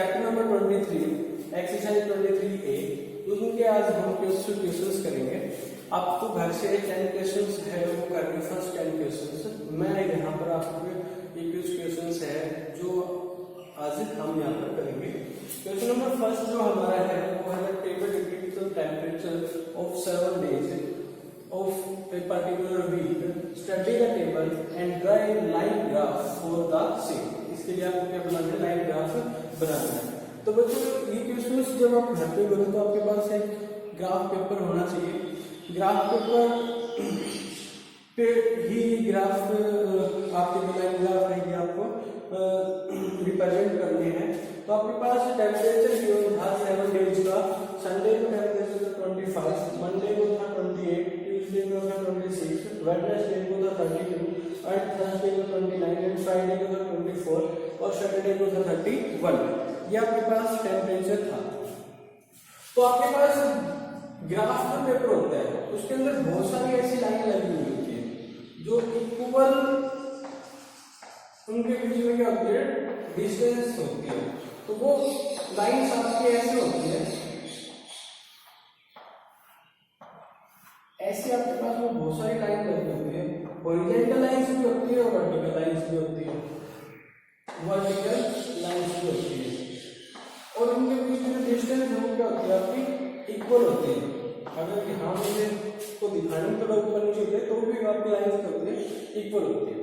Chapter number 23 exercise 23A, उसके आज हम क्वेश्चंस करेंगे। आपको घर से 10 क्वेश्चंस है वो करने, फर्स्ट 10 क्वेश्चंस मैं यहाँ पर आपको ये कुछ क्वेश्चंस है जो आज हम यहाँ पर करेंगे। क्वेश्चन नंबर फर्स्ट जो हमारा है वो है table depicts the temperature of 7 days of a particular week, study the table and draw a line graph for the same. इसके लिए आपको क्या बनाना है, लाइन ग्राफ बनाना है। तो बच्चों ये क्वेश्चंस जब आप घर पे करो तो आपके पास एक ग्राफ पेपर होना चाहिए। ग्राफ पेपर पे ही ग्राफ आपके जो लाइन ग्राफ रहेगी आपको रिप्रेजेंट करने हैं। तो आपके पास टेम्परेचर गिवन था 7 डेज का। संडे को टेम्परेचर था 25, मंडे को था 28, ट्यूसडे को था 26, वेडनेसडे को था 32 और थर्सडे को 29 एंड फ्राइडे को था 24 और सैटरडे को था 31। ये आपके पास टेम्परेचर था। तो आपके पास ग्राफ का पेपर होता है, उसके अंदर बहुत सारी ऐसी लाइन लगी हुई होती है जो इक्वल, उनके बीच में क्या होती है, डिस्टेंस होती है। तो वो लाइन्स आपकी ऐसी होती है, ऐसे आपके पास में बहुत सारी लाइन लगी होती है। हॉरिजॉन्टल लाइंस भी होती है और वर्टिकल लाइंस भी होती है, वर्टिकल लाइंस भी होती है। और उनके बीच में डिस्टेंस वो क्या होती है, आपकी इक्वल होती है। अगर यहाँ मुझे को दिखाने में थोड़ा ऊपर नीचे होते हैं तो भी आपकी लाइंस क्या होती है, इक्वल होती है।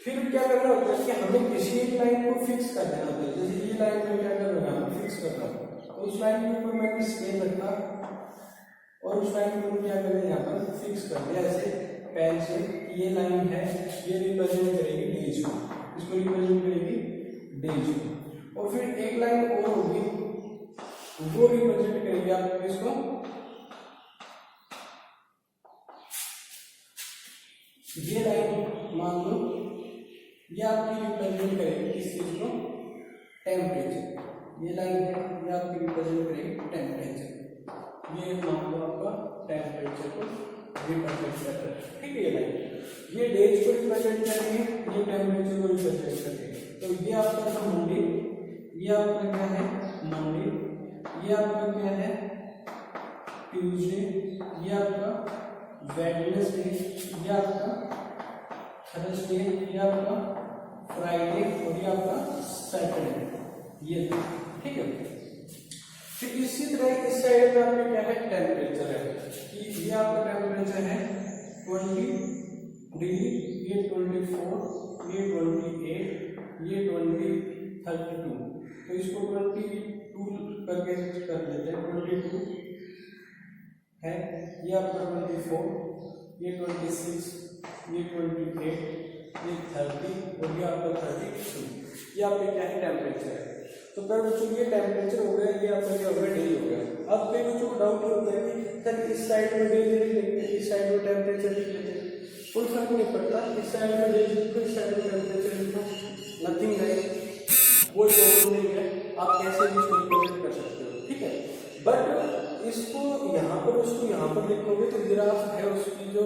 फिर क्या करना होता है कि हमें किसी एक लाइन को फिक्स कर देना होता है। जैसे ये लाइन में क्या कर रहा हूँ, फिक्स कर रहा हूँ, तो उस लाइन के ऊपर मैंने स्केल रखा और उस लाइन को क्या करें, यहाँ पर फिक्स कर दिया ऐसे पेन से। ये लाइन है, ये रिप्रेजेंट करेगी डेज को, इसको रिप्रेजेंट करेगी डेज को। और फिर एक लाइन और होगी, वो रिप्रेजेंट करेगी आप इसको, ये लाइन मान लो ये आपकी रिप्रेजेंट करेगी किस चीज को, टेम्परेचर। ये लाइन है, ये आपकी रिप्रेजेंट करेगी टेम्परेचर। ये मान लो आपका टेम्परेचर को रिप्रेजेंट करता है, ठीक है। ये लाइन ये डेज को रिप्रेजेंट करेंगे, ये टेम्परेचर को रिप्रेजेंट करेंगे। तो ये आपका था मंडे, ये आपका क्या है मंडे, ये आपका क्या है ट्यूसडे, ये आपका वेडनेसडे, ये आपका थर्सडे, ये आपका फ्राइडे और ये आपका सैटरडे, ये ठीक है। फिर इसी तरह इस साइड में आपका क्या है, टेम्परेचर है कि ये आपका टेम्परेचर है 20 डिग्री, ये 24, ये 28, ये 32। तो इसको 22 करके कर देते हैं, 22 है, ये आपका 24, ये 26, ये 28, ये 30 और ये आपका 32। ये आपके क्या है, टेम्परेचर है। तो फिर बच्चों ये टेम्परेचर हो गया, ये आपका क्या हो गया, डेज हो गया। अब कई बच्चों को डाउट होता है कि सर इस साइड में डेज नहीं लेंगे, इस साइड में टेम्परेचर नहीं लेते, कोई फर्क नहीं पड़ता। इस साइड में डेज लिखो, इस साइड में टेम्परेचर लिखो, नथिंग है, कोई प्रॉब्लम नहीं है, आप कैसे भी इसको रिप्रेजेंट कर सकते हो, ठीक है। बट इसको यहाँ पर उसको यहाँ पर लिखोगे तो ग्राफ है उसकी जो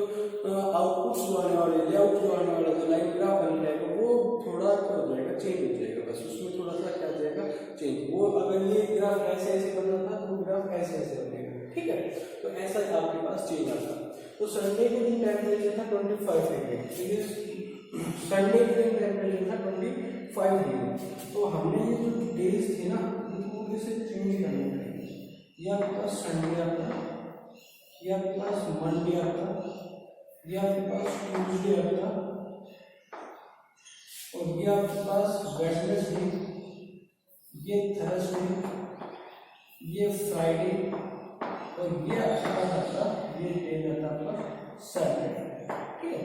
आउटपुट जो आने वाले, लेआउट जो आने वाला, जो लाइन ग्राफ बन जाएगा वो थोड़ा क्या हो जाएगा, चेंज हो जाएगा। बस उसमें थोड़ा सा क्या हो जाएगा, चेंज। वो अगर ये ग्राफ ऐसे ऐसे बनना था तो ग्राफ ऐसे ऐसे बनेगा, ठीक है। तो ऐसा आपके पास चेंज आता। तो संडे के दिन टेम्परेचर था 25 डिग्री, संडे के दिन टेम्परेचर था 25 डिग्री। तो हमने ये जो डेज थे ना उनको से चेंज करने पड़ेंगे। ये आपके पास संडे आता, ये आपके पास मंडे आता, ये आपके पास ट्यूसडे आता और ये आपके पास वेडनेसडे, ये थर्सडे, ये फ्राइडे और ये आपके पास आता, ये डे आता आपका सैटरडे, ठीक है।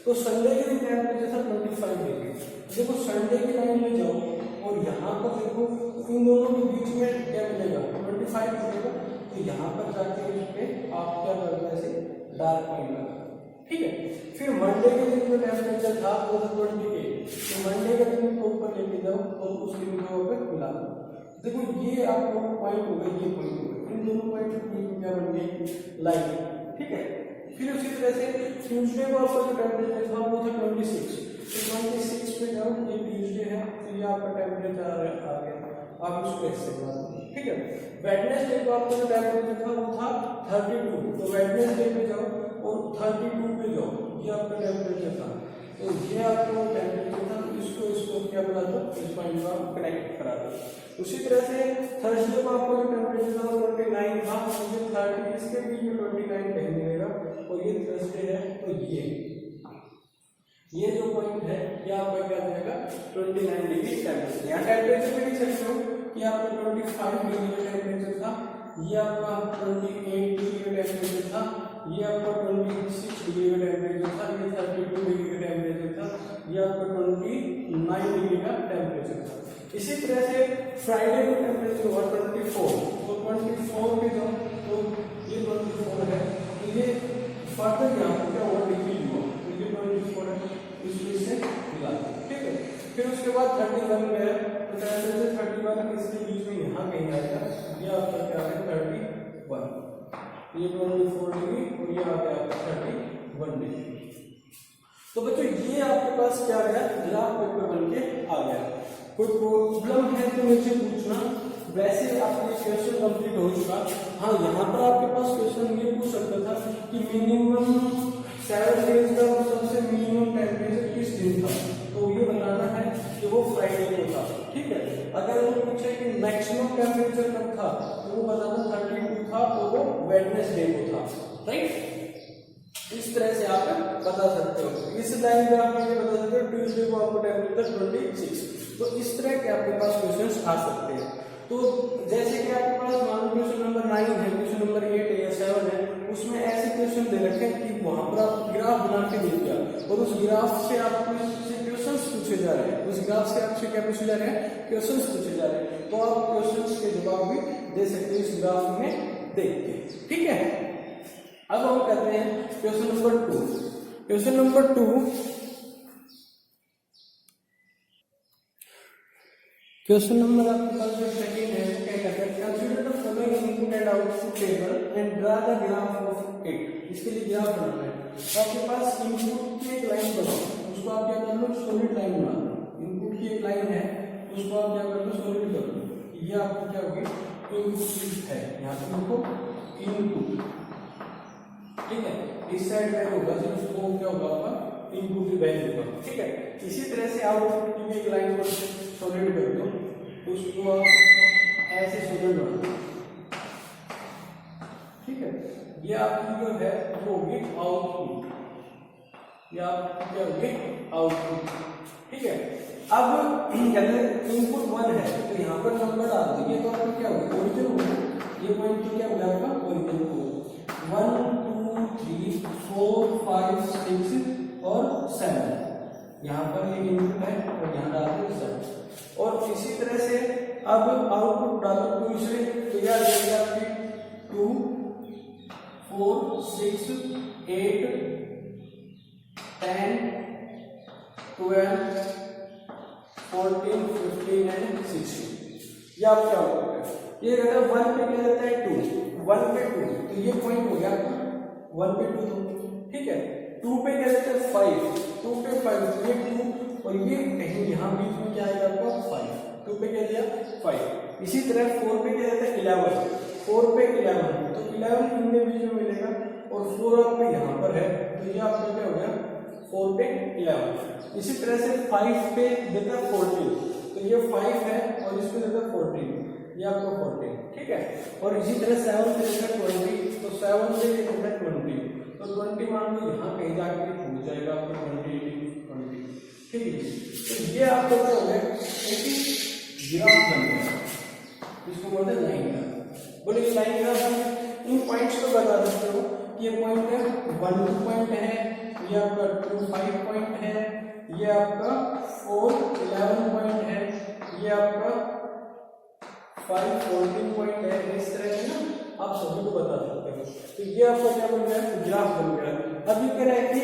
तो संडे के दिन टेम्परेचर था 25 डिग्री। देखो संडे की लाइन में जाओ और यहाँ पर देखो इन दोनों के बीच में क्या मिलेगा, 25 मिलेगा। तो यहाँ पर जाके इस पे आप क्या करना है, ऐसे डार्क लाइन लगा, ठीक है। फिर मंडे के दिन जो टेम्परेचर था वो था 28। तो मंडे के दिन को ऊपर लेके जाओ और उस दिन को ऊपर मिला दो। देखो ये आपको पॉइंट हो गया, ये पॉइंट हो गया, इन दोनों पॉइंट के बीच में क्या बन गई, लाइन, ठीक है। फिर उसी तरह से ट्यूसडे को आपका जो टेम्परेचर था वो था 26। तो 26 पे जाओ, ये ट्यूसडे है, तो ये आपका टेम्परेचर आ गया। आप उसको ऐसे बना दो, ठीक है। वेडनेसडे को आपका जो टेम्परेचर था वो था 32, तो वेडनेसडे पे जाओ और 32 पे जाओ, ये आपका टेम्परेचर था, तो ये आपका टेम्परेचर था, तो इसको क्या बना दो, इस पॉइंट को आप कनेक्ट करा दो। उसी तरह से थर्सडे को आपका जो टेम्परेचर था वो 29 था, मुझे 30 इसके बीच में 29 कहीं मिलेगा, और ये थर्सडे है, तो ये जो पॉइंट है ये आपका क्या जाएगा 29 डिग्री टेम्परेचर। यहाँ टेम्परेचर पे नहीं सकते हो कि आपका 25 डिग्री का टेम्परेचर था, ये आपका 28 डिग्री का टेम्परेचर था, ये आपका 26 डिग्री का टेम्परेचर था, ये 32 डिग्री का टेम्परेचर था, ये आपका 29 डिग्री का टेम्परेचर था। इसी तरह से फ्राइडे का टेम्परेचर हुआ 24, तो 24 पे जाओ तो ये 24 है, तो ये फर्दर यहाँ पर क्या हुआ डिग्री हुआ, तो ये 24 है, इसमें से मिला, ठीक है। फिर उसके बाद 31 में है, तो टेम्परेचर 31 इसके बीच में यहाँ कहीं आएगा, ये आपका क्या है 31, ये 24 डिग्री और ये आ गया आपका 31 डिग्री। तो बच्चों ये आपके पास क्या गया, ग्राफ पेपर बन के आ गया। कोई प्रॉब्लम है तो मुझे पूछना, वैसे आपके क्वेश्चन कंप्लीट हो चुका। हाँ, यहाँ पर आपके पास क्वेश्चन ये पूछ सकता था कि मिनिमम 7 डेज का सबसे मिनिमम टेम्परेचर किस दिन था, तो ये बताना है कि वो फ्राइडे को था, ठीक है। अगर वो पूछे कि मैक्सिमम टेम्परेचर कब था, तो वो बताना 32 था, तो वो वेडनेसडे को था, राइट। इस तरह से आप बता सकते हो। इस लाइन में आप ये बता सकते हो ट्यूसडे को आपको टेम्परेचर 26, तो इस तरह के आपके पास क्वेश्चंस आ सकते हैं। तो जैसे कि आपके पास मान लो क्वेश्चन नंबर 9 है, क्वेश्चन नंबर 8 है या 7 है, उसमें ऐसे क्वेश्चन दे रखे हैं कि वहां पर आप ग्राफ बना के दे दिया और उस ग्राफ से आपको क्वेश्चंस पूछे जा रहे हैं, उस ग्राफ से आपसे क्या पूछे जा रहे हैं, क्वेश्चंस पूछे जा रहे हैं, तो आप क्वेश्चंस के जवाब भी दे सकते हो इस ग्राफ में देख के, ठीक है। अब हम करते हैं question number 2। Question number 2, question number आपके पास जो सेकंड है क्या कहता है, consider the following input and output table and draw the graph of it. इसके लिए ग्राफ बनाना है, तो आपके पास इनपुट की एक लाइन बनाओ, उसको आप क्या कर लो, सॉलिड लाइन बना लो। इनपुट की एक लाइन है, उसको आप क्या कर लो, सॉलिड कर लो। ये आपको क्या होगी, इनपुट है, यहाँ पे लिखो इनपुट, ठीक है। इस साइड में होगा जो उसको क्या होगा आपका इनपुट की वैल्यू होगा, ठीक है। इसी तरह से आउटपुट की भी एक लाइन को सॉलिड कर दो, तो उसको आप ऐसे सॉलिड बना दो, ठीक है। ये आपकी जो है वो होगी आउटपुट, ये आपकी क्या होगी आउटपुट, ठीक है। अब इनपुट 1 है, तो यहाँ पर नंबर डाल दीजिए, तो आपका क्या होगा ओरिजिन होगा, ये पॉइंट तो क्या होगा आपका ओरिजिन होगा 1 2 3 4 5 6 और 7, यहाँ पर ये इनपुट है और यहाँ डाल दो 7, और इसी तरह से अब आउटपुट डालो 2 से, तो यह जाएगा आपकी 2 4 6 8 10 12 14 15 एंड 16, ये आप क्या होगा, ये कहता है 1 पे क्या रहता है 2, 1 पे 2, तो ये पॉइंट हो गया आपका 1 पे 2, ठीक है। 2 पे क्या रहता है 5, 2 पे 5, ये 2 और ये कहीं यहाँ बीच में क्या आएगा आपका 5, 2 पे क्या दिया 5। इसी तरह 4 पे क्या रहता है 11, 4 पे 11, तो 11 इनके बीच में मिलेगा और 4 आपका यहाँ पर है, तो ये आपका क्या हो गया 4 पे 11। इसी तरह से 5 पे देता है 14, तो ये 5 है और इसको देता है 14, ये आपका 14, ठीक है। और इसी तरह 7 पे देता है 20, तो 7 पे देता है 20, तो 20 मान लो यहाँ कहीं जाके हो जाएगा आपका 20, ठीक है। तो ये आपका क्या हो गया एक ग्राफ बन गया, इसको बोलते हैं लाइन ग्राफ। बोले लाइन ग्राफ इन पॉइंट्स को बता सकते हो कि ये पॉइंट है 1 2 पॉइंट है, ये आपका 2 5 पॉइंट है, ये आपका 4 11 पॉइंट है, ये आपका 5 14 पॉइंट है। इस तरह से ना आप सभी को बता सकते हो। तो ये आपका क्या बन गया ग्राफ बन गया। अब ये कह रहा है कि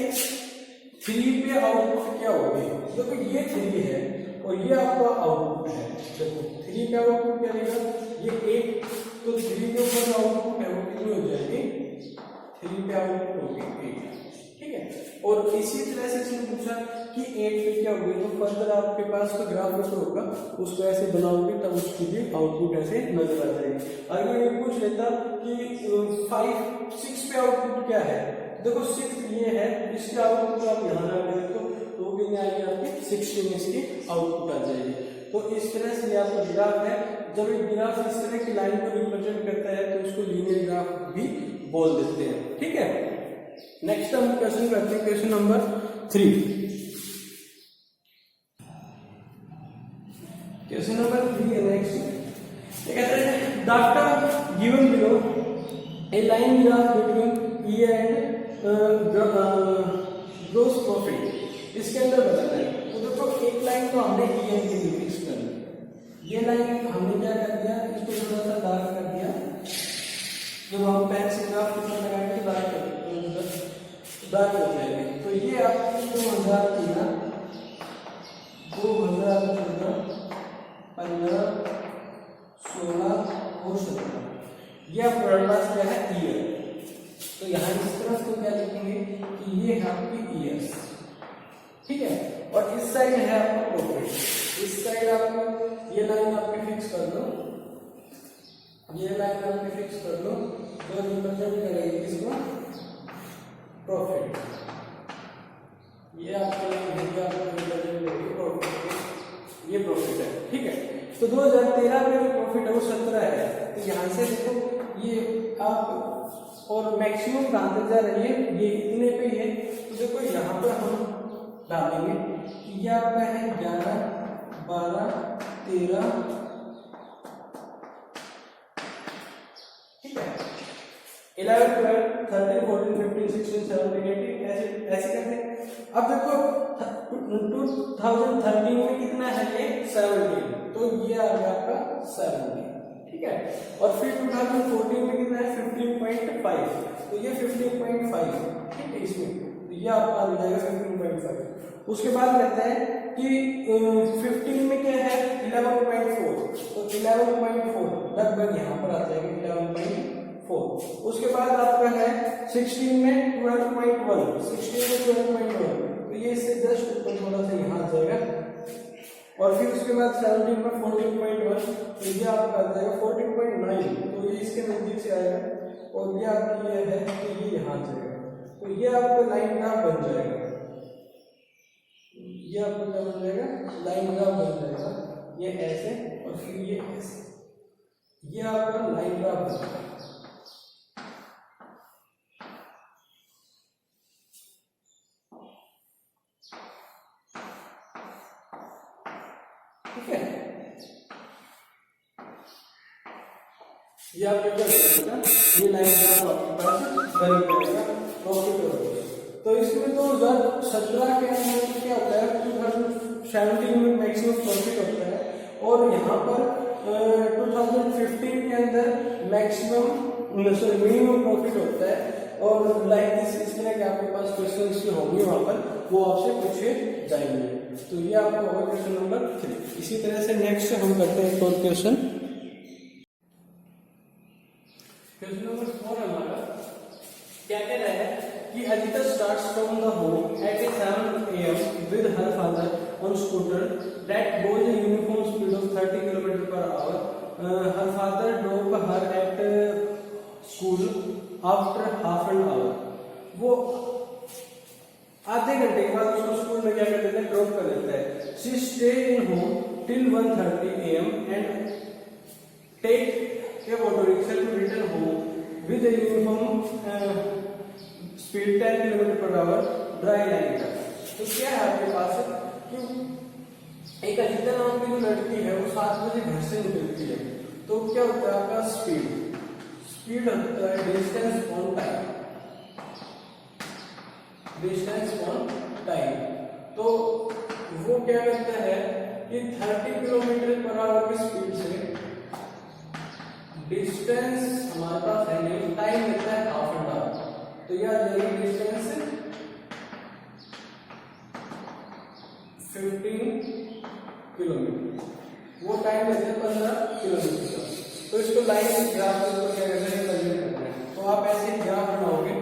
3 पे आउटपुट क्या होगी, देखो ये 3 है और ये आपका आउटपुट है, देखो 3 का आउटपुट क्या देगा ये 8, तो 3 के ऊपर आउटपुट है वो कितनी हो जाएगी 3 पे आउटपुट होगी 8, ठीक है। और इसी तरह से इसने पूछा कि कि 8 पे क्या होगी, तो फर्दर आपके पास तो ग्राफ ऐसे होगा, उसको ऐसे बनाओगे तब उसकी भी आउटपुट ऐसे नजर आ जाएगी। अगर ये पूछ लेता कि 6 पे आउटपुट क्या है, देखो 6 ये है, इसका आउटपुट आप यहाँ रख देते तो भी आएगी आपकी 16 इसकी आउटपुट आ जाएगी। तो इस तरह से आपका ग्राफ है। जब एक ग्राफ इस तरह की लाइन को रिप्रेजेंट करता है तो इसको लीनियर ग्राफ भी बोल देते हैं, ठीक है। नेक्स्ट हम क्वेश्चन करते हैं, क्वेश्चन नंबर 3। क्वेश्चन नंबर 3 है नेक्स्ट। ये कहते हैं data given below a line graph between E and gross profit, इसके अंदर बताना है। तो देखो एक लाइन तो हमने ई एन के लिए फिक्स कर ली, ये लाइन हमने क्या कर दिया, इसको थोड़ा सा डार्क कर दिया। जब हम पेन से ग्राफ कितना लगाएंगे डार्क कर डार्क हो जाएंगे। तो ये आपकी 2013, 2014, 15, 16 और 17, ये आपका पास क्या है ईयर। तो यहाँ इस तरफ तो क्या लिखेंगे कि ये है आपकी ईयर्स, ठीक है। और इस साइड है आपका प्रॉफिट, इस साइड आपको ये लाइन आपके फिक्स कर लो, ये लाइन आपके फिक्स कर लो, जो रिप्रेजेंट करेगी इसको प्रॉफिट। ये आपका लाइन है, आपको रिप्रेजेंट करेगी प्रॉफिट, ये प्रॉफिट है, ठीक है। तो 2013 में जो प्रॉफिट है वो 17 है। तो यहाँ से देखो ये आप और मैक्सिमम कहां तक जा रही है, ये इतने पे है। तो देखो यहाँ पर हम डालेंगे कि ये आपका है 11, 12, 13, ठीक है, 11, 12, 13, 14, 15, 16, 17, 18 ऐसे करते। अब देखो 2013 में कितना है, ये 17, तो ये आ गया आपका 17, ठीक है। और फिर 2014 में कितना है 15.5, तो ये 15.5, ठीक है। इसमें तो ये आपका आ जाएगा 15.5। उसके बाद कहता है कि 15 में क्या है 11.4, तो 11.4 लगभग यहाँ पर आ जाएगा 11.4। उसके बाद आपका है 16 में 12.1, 16 में 12.1, तो ये इससे जस्ट ऊपर थोड़ा सा यहाँ आ जाएगा। और फिर उसके बाद 17 में 14.1, तो ये आपका आ जाएगा 14.9, तो ये इसके नजदीक से आएगा। और ये आपकी ये है कि ये यहाँ आ जाएगा, तो ये आपका लाइन ग्राफ बन जाएगा, ये आपको क्या बन जाएगा, लाइन ग्राफ बन जाएगा। ये ऐसे और फिर ये ऐसे, ये आपका लाइन ग्राफ बन जाएगा, ठीक है। ये आपके पास ये लाइन ग्राफ आपके पास बन जाएगा प्रॉफिट और लॉस। तो इसमें 2017 के अंदर क्या होता है, 2017 में मैक्सिमम प्रॉफिट होता है, और यहाँ पर 2015 के अंदर मैक्सिमम मिनिमम प्रॉफिट होता है। और लाइक इस तरह के आपके पास क्वेश्चन होंगे वहां पर, वो आपसे पूछे जाएंगे। तो ये आपका होगा क्वेश्चन नंबर 3। इसी तरह से नेक्स्ट हम करते हैं एक और क्वेश्चन। क्वेश्चन नंबर 4 हमारा क्या कह रहा है कि Adita starts from the home at 7 AM with her father on scooter that goes a uniform speed of 30 km/h. Her father drove her at school after half an hour. वो आधे घंटे के बाद उसको स्कूल में क्या कर देते हैं, ड्रॉप कर देता है। She stay in home till 1:30 AM and take a auto rickshaw to return home with a uniform speed 10 km/h dry line का। तो क्या है आपके पास कि एक अजीता नाम की जो लड़की है वो 7 बजे घर से निकलती है। तो क्या होता है आपका स्पीड होता है distance on time, distance on time. तो वो क्या करता है कि 30 km/h की स्पीड से डिस्टेंस हमारे पास है नहीं, टाइम लगता है हाफ एन आवर। तो यह जाएगी डिस्टेंस 15 किलोमीटर, वो टाइम लगता है 15 किलोमीटर का। तो इसको लाइन ग्राफ के ऊपर क्या करना है, कंसीडर करना है। तो आप ऐसे ग्राफ बनाओगे,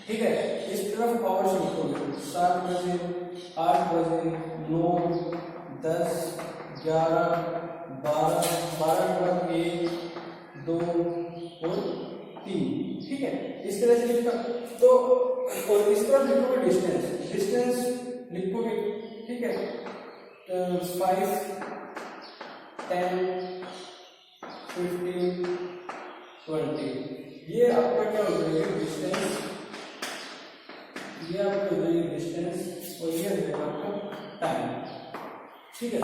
ठीक है। इस तरफ पावर शिफ्ट होगी, 7 बजे 8 बजे, 9, 10, 11, 12, 12 के बाद 1, 2 और 3, ठीक है। इस तरह से लिखा तो, और इस तरह लिखोगे डिस्टेंस लिखोगे, ठीक है। 5, 10, 15, 20, ये आपका क्या हो जाएगा डिस्टेंस, ये आपका हो जाएगा डिस्टेंस और ये हो जाएगा आपका टाइम, ठीक है।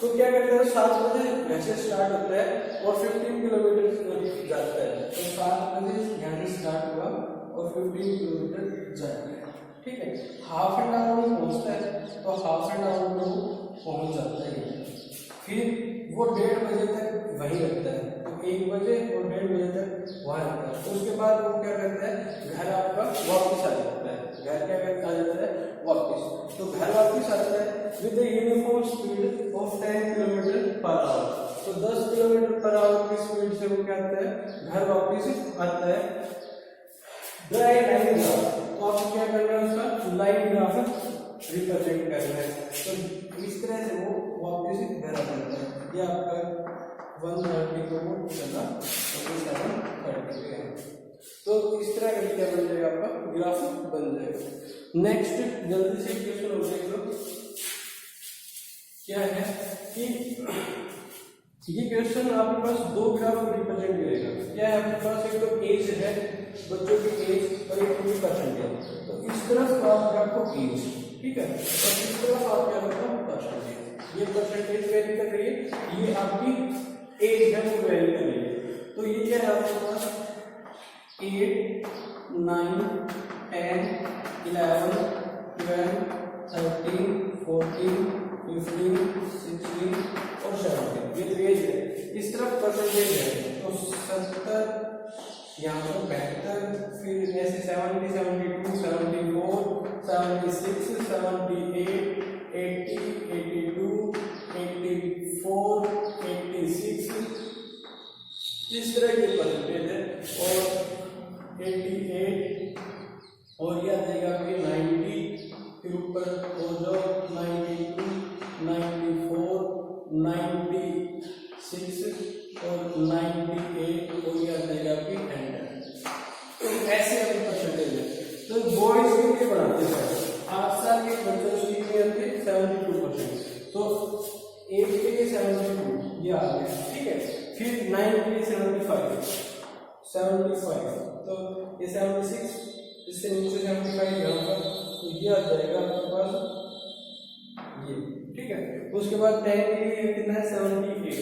तो क्या करते हैं 7 बजे वैसे स्टार्ट होता है और 15 किलोमीटर जाता है, तो 7 बजे यहाँ से स्टार्ट हुआ और 15 किलोमीटर जाता है, ठीक है। हाफ एन आवर में पहुँचता है तो हाफ एन आवर में वो पहुँच जाता है, फिर वो 1:30 बजे तक वहीं रहता है, तो 1 बजे और 1:30 बजे तक वहाँ रहता है। तो उसके बाद वो क्या करता है घर आपका वापस आ जाता है, घर क्या आ जाता है वापस, तो घर वापस आता है with the uniform speed of 10 kilometre per hour, तो 10 किलोमीटर पर आवर की स्पीड से वो क्या आता है घर वापस आता है। ड्राई लाइन ग्राफ, तो आपको क्या करना है उसका लाइन ग्राफ रिप्रेजेंट करना है, तो इस तरह से वो वापस घर आ जाता है। ये आपका 130 को वो चला और 730 पे है, तो इस तरह का क्या बन जाएगा आपका ग्राफ बन जाएगा। नेक्स्ट जल्दी से क्वेश्चन हो जाएगा, क्या है कि ये क्वेश्चन आपके पास 2 ग्राफ रिप्रेजेंट करेगा। क्या है आपके पास, एक तो एज है बच्चों की एज और एक उनकी परसेंटेज, तो इस तरफ आप रखो एज, ठीक है, और इस तरफ आप क्या रखो परसेंटेज। ये परसेंटेज वैल्यू कर रही है, ये आपकी एज है वो वैल्यू कर रही है, तो ये क्या है आपके पास 8, 9, 10, 11, 12, 13, 14, 15, 16 और 17, ये पेज है। इस तरफ परसेंटेज है तो 70, यहाँ पर 72, फिर ऐसे 70, 72, 74, 76, 78, 80, 82, 84, 86, इस तरह के परसेंटेज है, और 88 और यह आ जाएगा आपके 90, फिर ऊपर हो जाओ 92, 94, 96 और 98 और यह आ जाएगा आपकी 100। ऐसे आपके परसेंटेज है। तो बॉयज के लिए बढ़ाते हैं 8 साल के बच्चों के लिए 72%, तो 8 के लिए 72 ये आ गया, ठीक है। फिर 9 के लिए 75, तो ये 76, इससे नीचे 75 यहाँ पर, तो ये आ जाएगा आपके पास ये, ठीक है। उसके बाद 10 के लिए कितना है 78,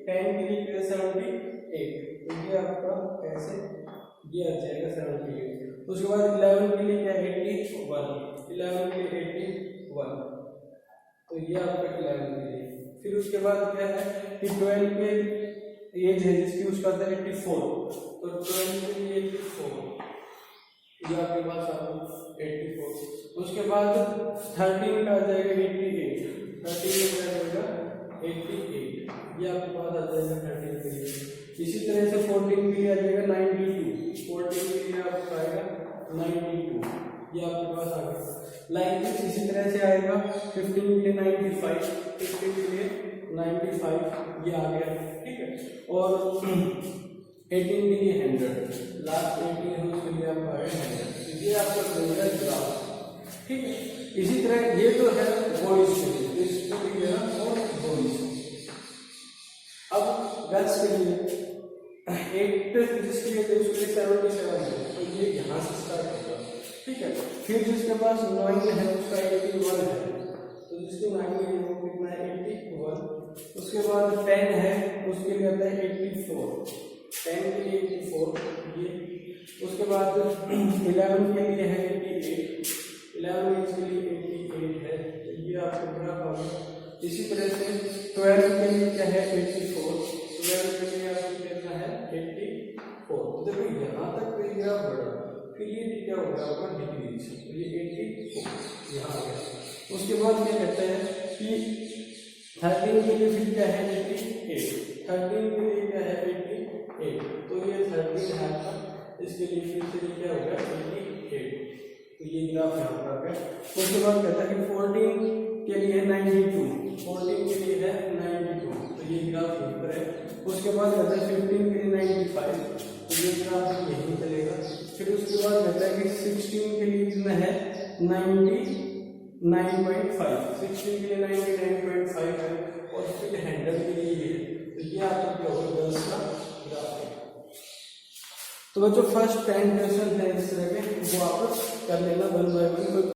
10 के लिए कितना 78, तो ये आपका कैसे ये आ जाएगा 78। उसके बाद 11 के लिए क्या 81, 11 के लिए 81, तो ये आपका 11 के लिए। फिर उसके बाद क्या है कि 12 के एज है जिसकी उसका था 84, तो 12 के लिए 84, ये आपके पास आ गया 84। उसके बाद 13 का आ जाएगा 88, 13 का आ जाएगा 88, ये आपके पास आ जाएगा 13 के लिए। इसी तरह से 14 के लिए आ जाएगा 92, 14 के लिए आपका आएगा 92, ये आपके पास आ गया। लाइन इसी तरह से आएगा 15 के लिए 95, 15 के लिए 95, ये आ गया, ठीक है। और 18 के लिए 100, लास्ट 18 है उसके लिए आपका है 100, ये आपका जनरल ग्राफ, ठीक है। इसी तरह ये तो है बॉयज के लिए, इसके लिए है और बॉयज। अब गर्ल्स के लिए 8 जिसके लिए उसके लिए 77 है, तो ये यहाँ से स्टार्ट होगा, ठीक है। फिर जिसके पास 9 है उसका 81 है, तो जिसके 9 है वो कितना है 81। उसके बाद 10 है उसके लिए आता है 84, 10 के लिए 84 ये। उसके बाद 11 के लिए है 88, 11 के लिए 88 है, तो ये आपको ग्राफ होगा। इसी तरह से 12 के लिए क्या है 84, 12 के लिए आपको कितना है 84। देखो यहाँ तक कोई ग्राफ बढ़ा, फिर ये क्या होगा आपका डिक्रीज, तो ये 84 यहाँ आ गया। उसके बाद क्या कहते हैं कि 13 के लिए फिर क्या है 88, 13 के लिए क्या है 88, तो ये 13 है आपका, इसके लिए फिर से क्या होगा 88, तो ये ग्राफ यहाँ पर आ गया। उसके बाद कहता है कि 14 लिए है 92, 14 के लिए है 92, तो ये ग्राफ यहीं पर है। उसके बाद रहता है 15 के लिए 95, तो ये ग्राफ यहीं चलेगा। फिर उसके बाद रहता है कि 16 के लिए कितना है 99.5, 16 के लिए 99.5 है, और फिर हैंडल के लिए ये है। तो ये आपका क्या होगा गर्ल्स का ग्राफ है। तो बच्चों फर्स्ट 10 क्वेश्चन है इस तरह के, वो आप कर लेना 1 बाय 1।